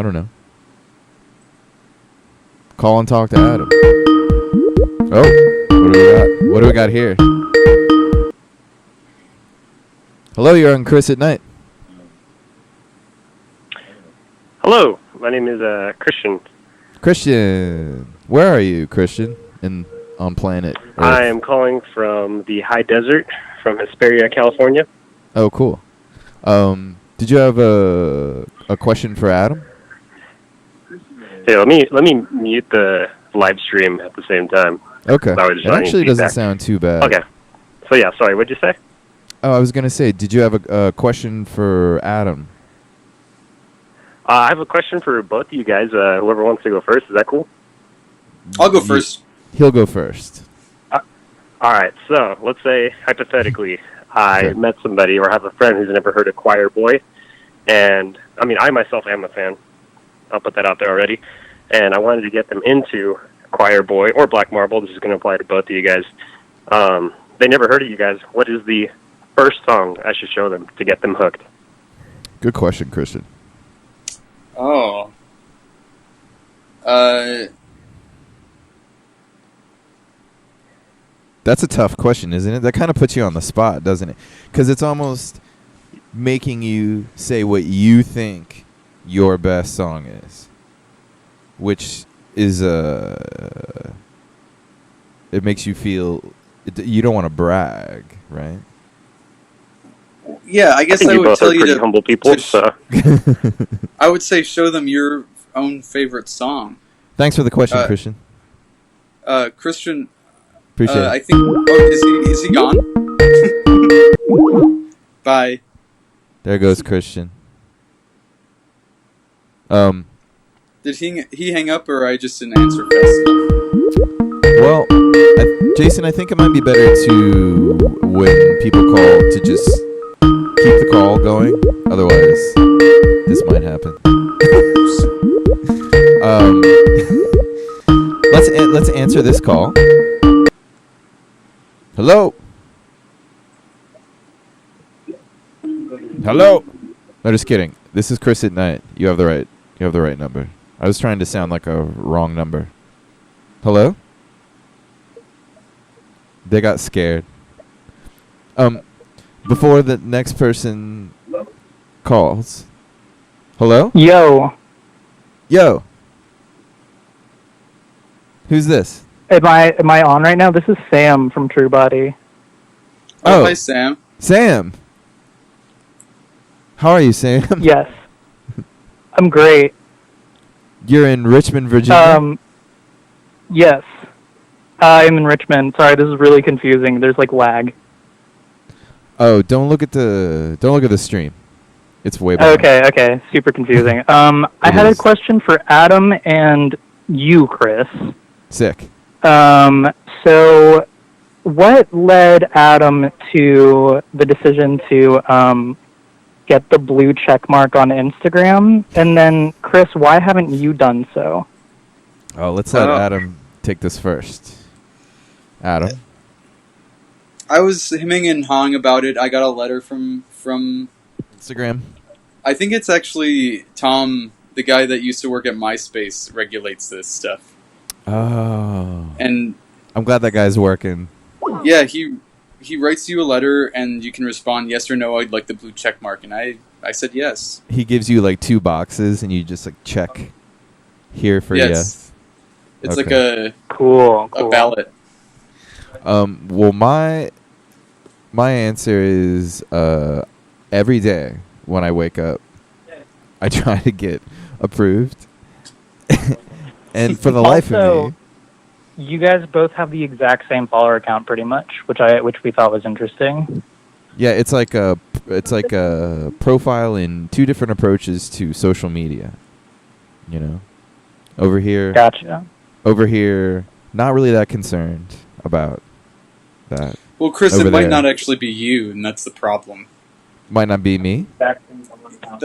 Speaker 1: don't know. Call and talk to Adam. Oh, what do we got? What do we got here? Hello, you're on Chris at Night.
Speaker 8: Hello, my name is Christian.
Speaker 1: Christian, where are you, Christian? On planet Earth?
Speaker 8: I am calling from the high desert from Hesperia, California.
Speaker 1: Oh, cool. Did you have a question for Adam?
Speaker 8: Hey, let me mute the live stream at the same time.
Speaker 1: Okay.
Speaker 8: That was
Speaker 1: It actually doesn't sound too bad.
Speaker 8: Okay. So yeah, sorry, what'd you say?
Speaker 1: Oh, I was gonna say, did you have a question for Adam?
Speaker 8: I have a question for both of you guys. Whoever wants to go first, is that cool?
Speaker 2: I'll go first.
Speaker 1: He'll go first.
Speaker 8: All right. So let's say hypothetically, I met somebody or have a friend who's never heard of Choir Boy, and I mean, I myself am a fan. I'll put that out there already, and I wanted to get them into Choir Boy or Black Marble. This is going to apply to both of you guys. They never heard of you guys. What is the first song I should show them to get them hooked?
Speaker 1: Good question, Christian.
Speaker 2: Oh.
Speaker 1: That's a tough question, isn't it? That kind of puts you on the spot, doesn't it? Because it's almost making you say what you think your best song is, which is it makes you feel you don't want to brag, right?
Speaker 2: Yeah, I guess
Speaker 8: think
Speaker 2: I
Speaker 8: you
Speaker 2: would
Speaker 8: both
Speaker 2: tell
Speaker 8: are
Speaker 2: you
Speaker 8: pretty
Speaker 2: to...
Speaker 8: humble people, so.
Speaker 2: I would say show them your own favorite song.
Speaker 1: Thanks for the question, Christian.
Speaker 2: Christian...
Speaker 1: Appreciate it.
Speaker 2: I think... Oh, is he gone? Bye.
Speaker 1: There goes Christian.
Speaker 2: Did he hang up, or I just didn't answer fast enough?
Speaker 1: Well, Jason, I think it might be better to, when people call, to just keep the call going. Otherwise, this might happen. Let's answer this call. Hello. Hello. No, just kidding. This is Chris at Night. You have the right number. I was trying to sound like a wrong number. Hello? They got scared. Before the next person calls. Hello?
Speaker 9: Yo.
Speaker 1: Yo. Who's this?
Speaker 9: Am I on right now? This is Sam from True Body.
Speaker 2: Oh, hi, Sam.
Speaker 1: Sam. How are you, Sam?
Speaker 9: Yes. I'm great.
Speaker 1: You're in Richmond, Virginia?
Speaker 9: Yes. I'm in Richmond. Sorry, this is really confusing. There's like lag.
Speaker 1: Oh, don't look at the stream. It's way better.
Speaker 9: Okay. Super confusing. I had a question for Adam and you, Chris.
Speaker 1: Sick.
Speaker 9: So what led Adam to the decision to get the blue check mark on Instagram? And then, Chris, why haven't you done so?
Speaker 1: Oh, let's let Adam take this first. Adam?
Speaker 2: I was hemming and hawing about it. I got a letter from
Speaker 1: Instagram.
Speaker 2: I think it's actually Tom, the guy that used to work at MySpace, regulates this stuff.
Speaker 1: Oh.
Speaker 2: And
Speaker 1: I'm glad that guy's working.
Speaker 2: Yeah, he writes you a letter, and you can respond yes or no. I'd like the blue check mark, and I said yes.
Speaker 1: He gives you like 2 boxes, and you just like check here for yes.
Speaker 2: It's like a
Speaker 9: cool
Speaker 2: a ballot.
Speaker 1: Well, my answer is every day when I wake up, I try to get approved, and for the life of
Speaker 9: Also,
Speaker 1: me,
Speaker 9: you guys both have the exact same follower count, pretty much, which we thought was interesting.
Speaker 1: yeah, it's like a profile in two different approaches to social media. You know, over here,
Speaker 9: Gotcha.
Speaker 1: over here, not really that concerned about that.
Speaker 2: Well, Chris,
Speaker 1: Over
Speaker 2: it might
Speaker 1: there.
Speaker 2: not actually be you, and that's the problem.
Speaker 1: Might not be me.
Speaker 2: That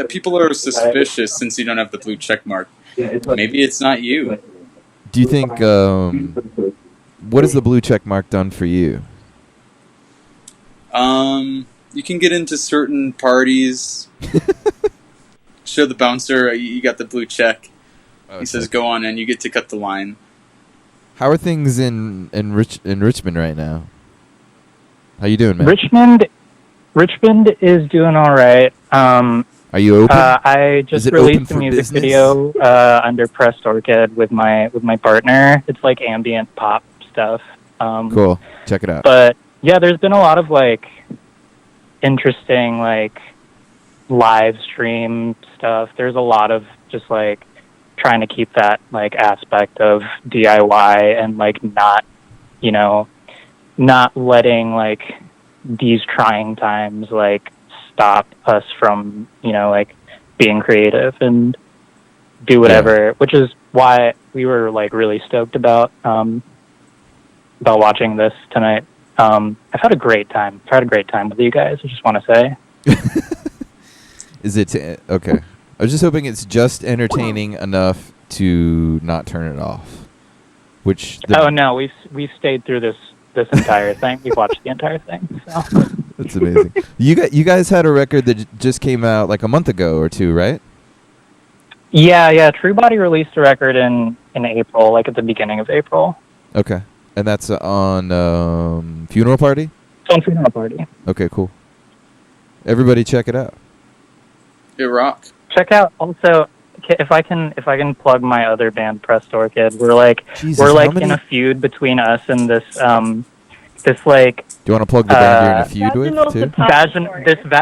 Speaker 2: people are suspicious since you don't have the blue check mark. Maybe it's not you.
Speaker 1: Do you think what has the blue check mark done for you?
Speaker 2: You can get into certain parties. Show the bouncer you got the blue check. He says, "Go on," and you get to cut the line.
Speaker 1: How are things in Richmond right now? How you doing, man?
Speaker 9: Richmond is doing all right.
Speaker 1: Are you open?
Speaker 9: I
Speaker 1: Is
Speaker 9: just
Speaker 1: it open
Speaker 9: released a
Speaker 1: for
Speaker 9: music
Speaker 1: business?
Speaker 9: video under Pressed Orchid with my partner. It's like ambient pop stuff.
Speaker 1: Cool. Check it out.
Speaker 9: But yeah, there's been a lot of like interesting like live stream stuff. There's a lot of just like trying to keep that like aspect of DIY and like not, you know, not letting like these trying times like stop us from, you know, like being creative and do whatever, which is why we were like really stoked about watching this tonight. I've had a great time. I've had a great time with you guys. I just want to say.
Speaker 1: Is it okay? I was just hoping it's just entertaining enough to not turn it off. Which
Speaker 9: Oh no, we've stayed through this entire thing. We've watched the entire thing. So.
Speaker 1: That's amazing. You guys had a record that just came out like a month ago or two, right?
Speaker 9: Yeah. True Body released a record in April, like at the beginning of April.
Speaker 1: Okay, and that's on Funeral Party.
Speaker 9: It's on Funeral Party.
Speaker 1: Okay, cool. Everybody, check it out.
Speaker 2: It rock.
Speaker 9: Check out also if I can plug my other band, Pressed Orchid. We're like
Speaker 1: Jesus,
Speaker 9: we're like
Speaker 1: how many-
Speaker 9: in a feud between us and this like.
Speaker 1: Do you want to plug the band you're in a feud with too?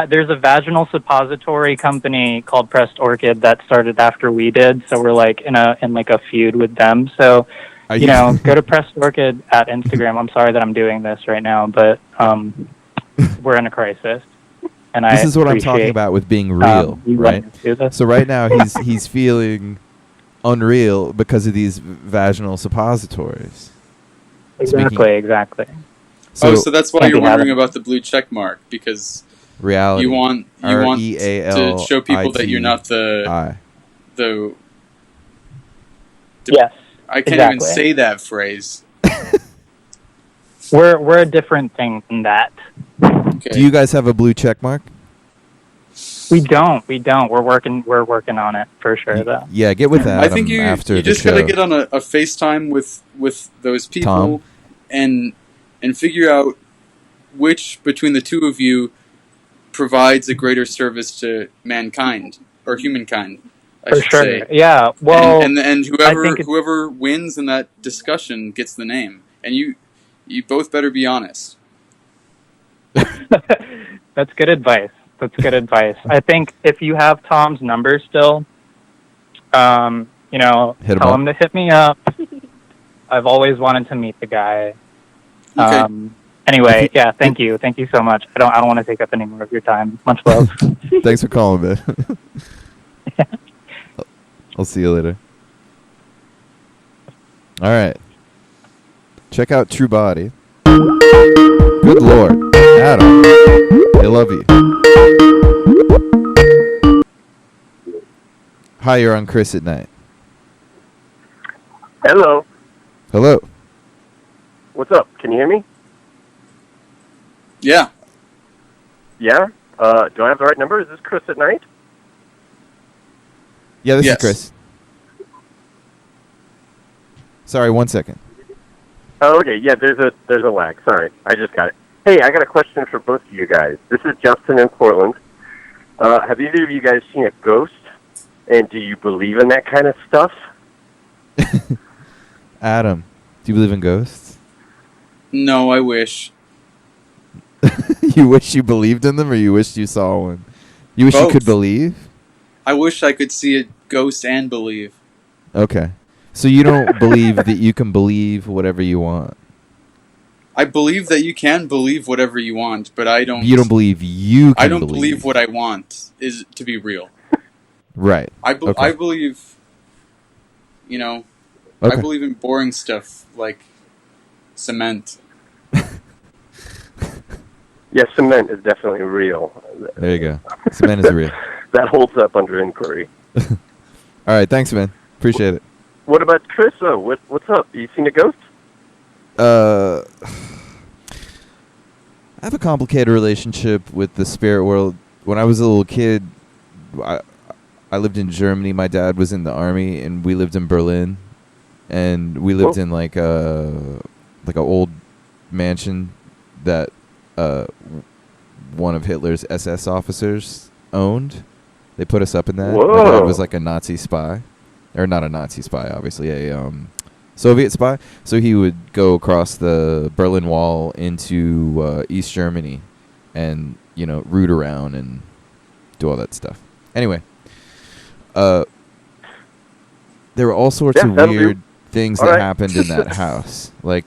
Speaker 9: There's a vaginal suppository company called Pressed Orchid that started after we did, so we're like in like a feud with them. So you know, go to Pressed Orchid at Instagram. I'm sorry that I'm doing this right now, but we're in a crisis. And
Speaker 1: This is what I'm talking about with being real, right? So right now he's feeling unreal because of these vaginal suppositories.
Speaker 9: Exactly.
Speaker 2: So that's why you're wondering about the blue check mark, because
Speaker 1: reality.
Speaker 2: You want to show people that you're not the
Speaker 9: yes.
Speaker 2: I can't even say that phrase.
Speaker 9: We're a different thing than that.
Speaker 2: Okay.
Speaker 1: Do you guys have a blue check mark?
Speaker 9: We don't. We're working on it for sure, though.
Speaker 1: Yeah, get with that.
Speaker 2: I think you just gotta get on a FaceTime with those people and figure out which between the two of you provides a greater service to mankind or humankind. I should say.
Speaker 9: Yeah. Well,
Speaker 2: and whoever wins in that discussion gets the name, and you both better be honest.
Speaker 9: That's good advice. I think if you have Tom's number still, you know, tell him to hit me up. I've always wanted to meet the guy.
Speaker 2: Okay.
Speaker 9: Anyway, yeah, thank you so much. I don't want to take up any more of your time. Much love.
Speaker 1: Thanks for calling, man. I'll see you later. All right. Check out True Body. Good Lord. Adam. I love you. Hi, you're on Chris at Night.
Speaker 8: Hello.
Speaker 1: Hello.
Speaker 8: What's up? Can you hear me?
Speaker 2: Yeah.
Speaker 8: Yeah? Do I have the right number? Is this Chris at Night?
Speaker 1: Yeah, this is Chris. Sorry, 1 second.
Speaker 8: Oh, okay. Yeah, there's a lag. Sorry, I just got it. Hey, I got a question for both of you guys. This is Justin in Portland. Have either of you guys seen a ghost? And do you believe in that kind of stuff?
Speaker 1: Adam, do you believe in ghosts?
Speaker 2: No, I wish.
Speaker 1: You wish you believed in them, or you wish you saw one? You wish you
Speaker 2: Both.
Speaker 1: could believe?
Speaker 2: I wish I could see a ghost and believe.
Speaker 1: Okay. So you don't believe that you can believe whatever you want?
Speaker 2: I believe that you can believe whatever you want, but I don't...
Speaker 1: You don't believe you can
Speaker 2: I don't believe what I want is to be real.
Speaker 1: Right.
Speaker 2: I
Speaker 1: Okay.
Speaker 2: believe... You know...
Speaker 1: Okay.
Speaker 2: I believe in boring stuff, like... cement.
Speaker 8: Yes, cement is definitely real.
Speaker 1: There you go. Cement is real.
Speaker 8: That holds up under inquiry.
Speaker 1: All right. Thanks, man. Appreciate it.
Speaker 8: What about Chris, though? What's up? You seen a ghost?
Speaker 1: I have a complicated relationship with the spirit world. When I was a little kid, I lived in Germany. My dad was in the army, and we lived in Berlin. And we lived in like a old mansion that one of Hitler's SS officers owned. They put us up in that.
Speaker 8: Whoa.
Speaker 1: My dad was like a Nazi spy, or not a Nazi spy, obviously, a Soviet spy. So he would go across the Berlin Wall into East Germany, and root around and do all that stuff. Anyway, there were all sorts of weird things that happened in that house. Like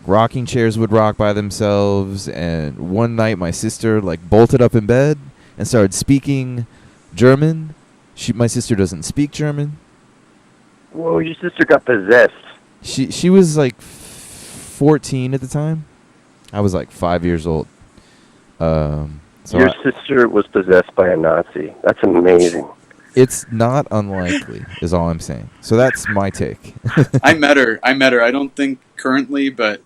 Speaker 1: rocking chairs would rock by themselves, and one night my sister bolted up in bed and started speaking German. My sister doesn't speak German.
Speaker 8: Whoa, your sister got possessed.
Speaker 1: She was 14 at the time. I was 5 years old. So
Speaker 8: your sister was possessed by a Nazi. That's amazing.
Speaker 1: It's not unlikely, is all I'm saying. So that's my take.
Speaker 2: I met her. I don't think currently, but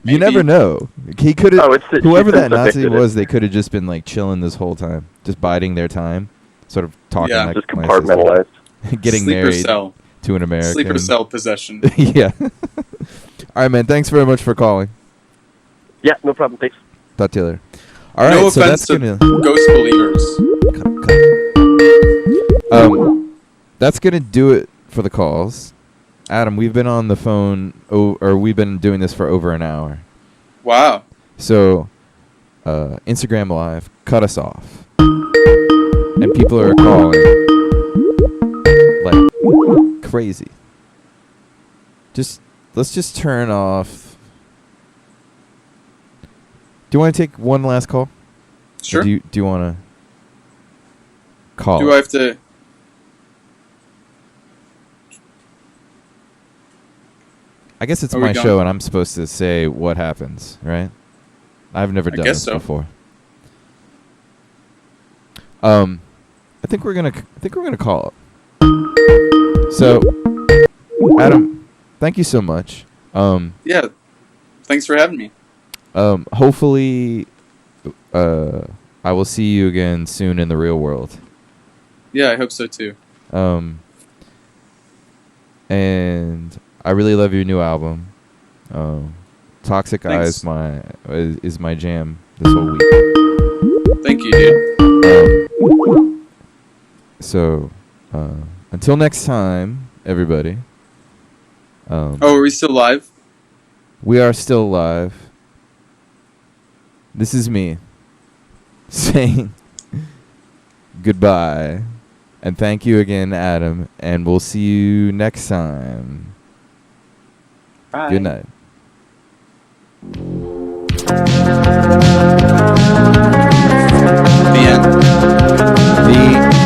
Speaker 1: you never know. He could have. Whoever that Nazi was,
Speaker 8: it.
Speaker 1: they could have just been chilling this whole time, just biding their time, sort of talking like
Speaker 8: just compartmentalized,
Speaker 1: getting
Speaker 2: Sleeper
Speaker 1: married
Speaker 2: cell.
Speaker 1: To an American.
Speaker 2: Sleeper cell possession.
Speaker 1: Yeah. All right, man. Thanks very much for calling.
Speaker 8: Yeah, no problem. Thanks.
Speaker 1: Talk to you later. All right,
Speaker 2: no
Speaker 1: so
Speaker 2: offense
Speaker 1: that's
Speaker 2: to
Speaker 1: gonna
Speaker 2: ghost believers.
Speaker 1: That's gonna do it for the calls. Adam, we've been on the phone, or we've been doing this for over an hour.
Speaker 2: Wow.
Speaker 1: So, Instagram Live cut us off, and people are calling like crazy. Let's just turn off. Do you want to take one last call?
Speaker 2: Sure.
Speaker 1: Or do you want to call?
Speaker 2: Do I have to?
Speaker 1: I guess it's my show, and I'm supposed to say what happens, right? I've never done this before. I think we're gonna call it. So, Adam, thank you so much.
Speaker 2: Yeah, thanks for having me.
Speaker 1: Hopefully, I will see you again soon in the real world.
Speaker 2: Yeah, I hope so too.
Speaker 1: And I really love your new album. Toxic
Speaker 2: Thanks.
Speaker 1: Eye is my jam this whole week.
Speaker 2: Thank you, dude.
Speaker 1: So, until next time, everybody.
Speaker 2: Are we still live?
Speaker 1: We are still live. This is me saying goodbye. And thank you again, Adam. And we'll see you next time.
Speaker 2: Bye.
Speaker 1: Good night.
Speaker 2: The end.
Speaker 1: The